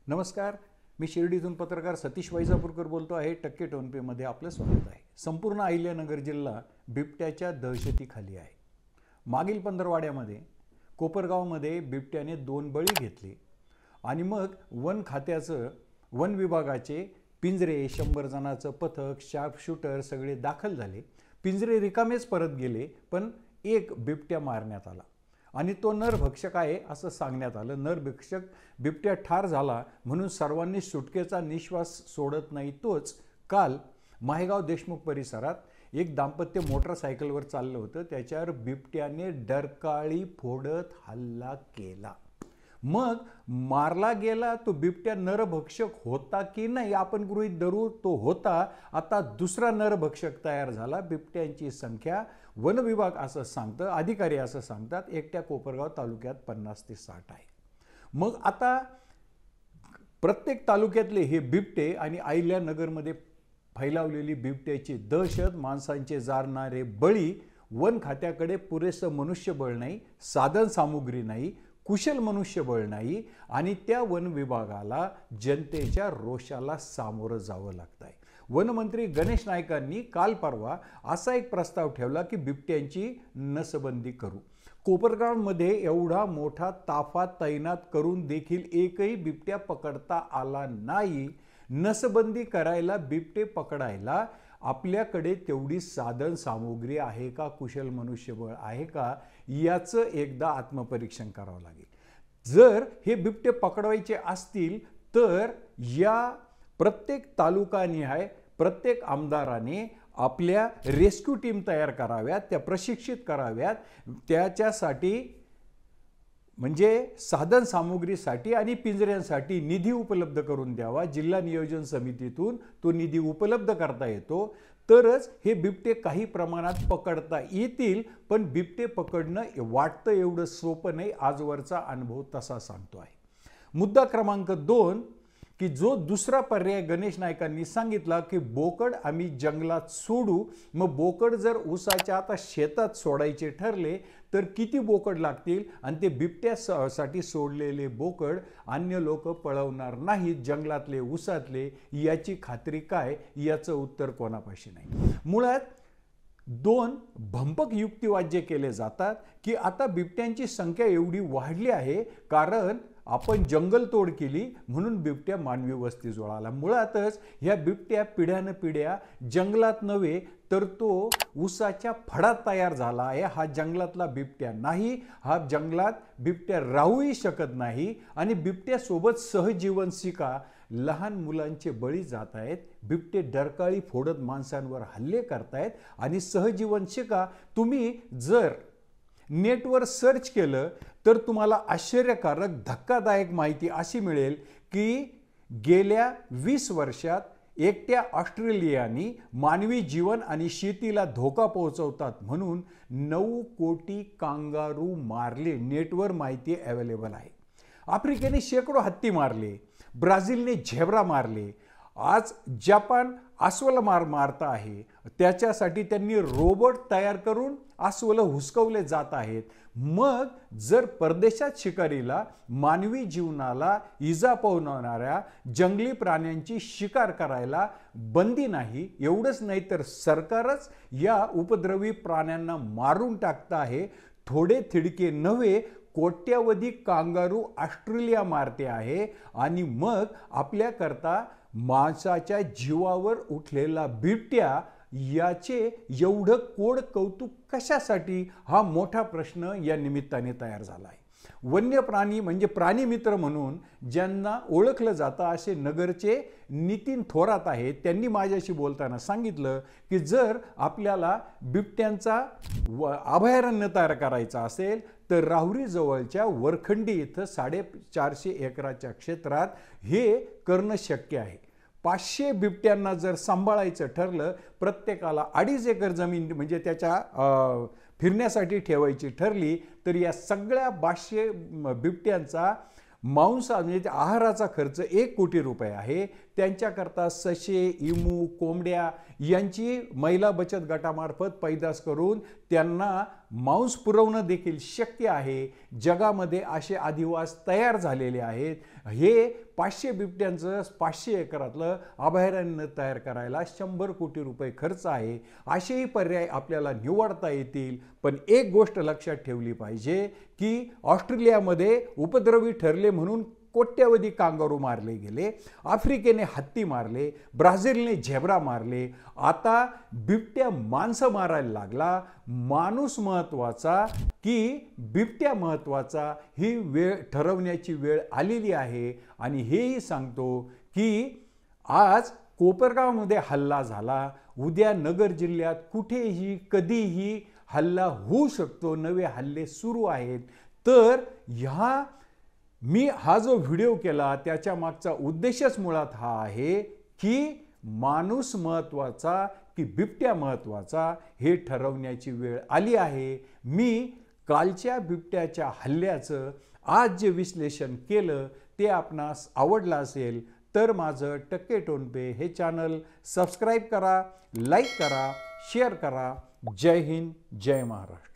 नमस्कार. मी शिर्डीतून पत्रकार सतीश वैजापूरकर बोलतो आहे. टक्के टोनपेमध्ये आपलं स्वागत आहे. संपूर्ण अहिल्यानगर जिल्हा बिबट्याच्या दहशतीखाली आहे. मागील पंधरवाड्यामध्ये कोपरगावमध्ये बिबट्याने 2 बळी घेतले आणि मग वन खात्याचं वन विभागाचे पिंजरे 100 जणांचं पथक शार्प शूटर सगळे दाखल झाले. पिंजरे रिकामेच परत गेले, पण एक बिबट्या मारण्यात आला आणि तो नरभक्षक आहे असं सांगण्यात आलं. नरभक्षक बिबट्या ठार झाला म्हणून सर्वांनी सुटकेचा निश्वास सोडत नाही. तोच काल माहेगाव देशमुख परिसरात एक दाम्पत्य मोटरसायकलवर चाललं होतं. त्याच्यावर बिबट्याने डरकाळी फोडत हल्ला केला. मग मारला गेला तो बिबट्या नरभक्षक होता की नाही आपण गृहीत धरू, तो होता. आता दुसरा नरभक्षक तयार झाला. बिबट्यांची संख्या वन विभाग असं सांगतं, अधिकारी असं सांगतात, एकट्या कोपरगाव तालुक्यात 50 ते 60 आहे. मग आता प्रत्येक तालुक्यातले हे बिबटे आणि अहिल्यानगरमध्ये फैलावलेली बिबट्याची दहशत, माणसांचे जारणारे बळी, वन खात्याकडे पुरेसं मनुष्यबळ नाही, साधन सामुग्री नाही, कुशल मनुष्यबळ नाही आणि त्या वन विभागाला जनतेच्या रोषाला सामोरं जावं लागत आहे. वनमंत्री गणेश नाईकांनी काल परवा असा एक प्रस्ताव ठेवला की बिबट्यांची नसबंदी करू. कोपरगावमध्ये एवढा मोठा ताफा तैनात करून देखील एकही बिबट्या पकडता आला नाही. नसबंदी करायला, बिबटे पकडायला आपल्याकडे तेवढी साधन सामुग्री आहे का, कुशल मनुष्यबळ आहे का, याचं एकदा आत्मपरीक्षण करावं लागेल. जर हे बिबटे पकडवायचे असतील तर या प्रत्येक तालुकानिहाय प्रत्येक आमदाराने आपल्या रेस्क्यू टीम तयार कराव्यात, त्या प्रशिक्षित कराव्यात. त्याच्यासाठी म्हणजे साधन सामुग्रीसाठी आणि पिंजऱ्यांसाठी निधी उपलब्ध करून द्यावा. जिल्हा नियोजन समितीतून तो निधी उपलब्ध करता येतो तरच हे बिबटे काही प्रमाणात पकडता येतील. पण बिबटे पकडणं वाटतं एवढं सोपं नाही, आजवरचा अनुभव तसा सांगतो आहे. मुद्दा क्रमांक 2 की जो दुसरा पर्याय गणेश नाईकांनी सांगितला की बोकड आम्ही जंगलात सोडू. मग बोकड जर ऊसाच्या आता शेतात सोडायचे ठरले तर किती बोकड लागतील आणि ते बिबट्यासाठी सोडलेले बोकड अन्य लोक पळवणार नाहीत जंगलातले ऊसातले, याची खात्री काय, याचं उत्तर कोणापाशी नाही. मुळात 2 भंपक युक्तिवाद्य केले जातात की आता बिबट्यांची संख्या एवढी वाढली आहे कारण आपण जंगलतोड केली म्हणून बिबट्या मानवी वस्तीजवळ आला. मुळातच ह्या बिबट्या पिढ्यानपिढ्या जंगलात नव्हे तर तो ऊसाच्या फडात तयार झाला आहे. हा जंगलातला बिबट्या नाही, हा जंगलात बिबट्या राहूही शकत नाही आणि बिबट्यासोबत सहजीवन शिका. लहान मुलांचे बळी जात आहेत, बिबटे डरकाळी फोडत माणसांवर हल्ले करतायत आणि सहजीवन शिका. तुम्ही जर नेटवर सर्च केलं तर तुम्हाला आश्चर्यकारक धक्कादायक माहिती अशी मिळेल की गेल्या 20 वर्षात एकट्या ऑस्ट्रेलियानी मानवी जीवन आणि शेतीला धोका पोहोचवतात म्हणून 9 कोटी कांगारू मारले. नेटवर माहिती अवेलेबल आहे. आफ्रिकेने शेकडो हत्ती मारले, ब्राझीलने झेब्रा मारले, आज जपान अस्वल मारता आहे. त्याच्यासाठी त्यांनी रोबोट तयार करून अस्वल हुसकवले जात आहेत. मग जर परदेशात शिकारीला, मानवी जीवनाला इजा पोहोचवणाऱ्या जंगली प्राण्यांची शिकार करायला बंदी नाही, एवढंच नाही तर सरकारच या उपद्रवी प्राण्यांना मारून टाकत आहे. थोडे थिडके नव्हे, कोट्यावधी कांगारू ऑस्ट्रेलिया मारते आहे आणि मग आपल्याकरता माणसाच्या जीवावर उठलेला बिबट्या याचे एवढं कोड कौतुक कशासाठी, हा मोठा प्रश्न या निमित्ताने तयार झाला आहे. वन्य प्राणी म्हणजे प्राणीमित्र म्हणून ज्यांना ओळखलं जातं असे नगरचे नितीन थोरात आहेत. त्यांनी माझ्याशी बोलताना सांगितलं की जर आपल्याला बिबट्यांचा अभयारण्य तयार करायचा असेल तर राहुरी जवळच्या वरखंडी इथं 450 एकराच्या क्षेत्रात हे करणं शक्य आहे. 500 बिबट्यांना जर सांभाळायचं ठरलं, प्रत्येकाला 2.5 एकर जमीन म्हणजे त्याच्या फिरण्यासाठी ठेवायची ठरली तर या सगळ्या 500 बिबट्यांचा मांस म्हणजे आहाराचा खर्च 1 कोटी रुपये आहे. त्यांच्याकरता ससे, इमू, कोंबड्या यांची महिला बचत गटामार्फत पैदास करून त्यांना मांस पुरवणं देखील शक्य आहे. जगामध्ये असे अधिवास तयार झालेले आहेत. हे 500 बिबट्यांचं 500 एकरातलं अभयारण्य तयार करायला 100 कोटी रुपये खर्च आहे. असेही पर्याय आपल्याला निवडता येतील. पण एक गोष्ट लक्षात ठेवली पाहिजे की ऑस्ट्रेलियामध्ये उपद्रवी ठरले म्हणून कोट्यवधी कांगारू मारले गेले, आफ्रिकेने हत्ती मारले, ब्राझीलने झेब्रा मारले, आता बिबट्या माणसं मारायला लागला. माणूस महत्त्वाचा की बिबट्या महत्त्वाचा ही वेळ ठरवण्याची वेळ आलेली आहे. आणि हेही सांगतो की आज कोपरगावमध्ये हल्ला झाला, उद्या नगर जिल्ह्यात कुठेही कधीही हल्ला होऊ शकतो, नवे हल्ले सुरू आहेत. तर मी हा जो व्हिडिओ केला त्याच्या मागचा उद्देशच मुळात हा आहे की माणूस महत्त्वाचा की बिबट्या महत्त्वाचा हे ठरवण्याची वेळ आली आहे. मी कालच्या बिबट्याच्या हल्ल्याचं आज जे विश्लेषण केलं ते आपणास आवडलं असेल तर माझं टक्के टोनपे हे चॅनल सबस्क्राईब करा, लाईक करा, शेअर करा. जय हिंद, जय महाराष्ट्र.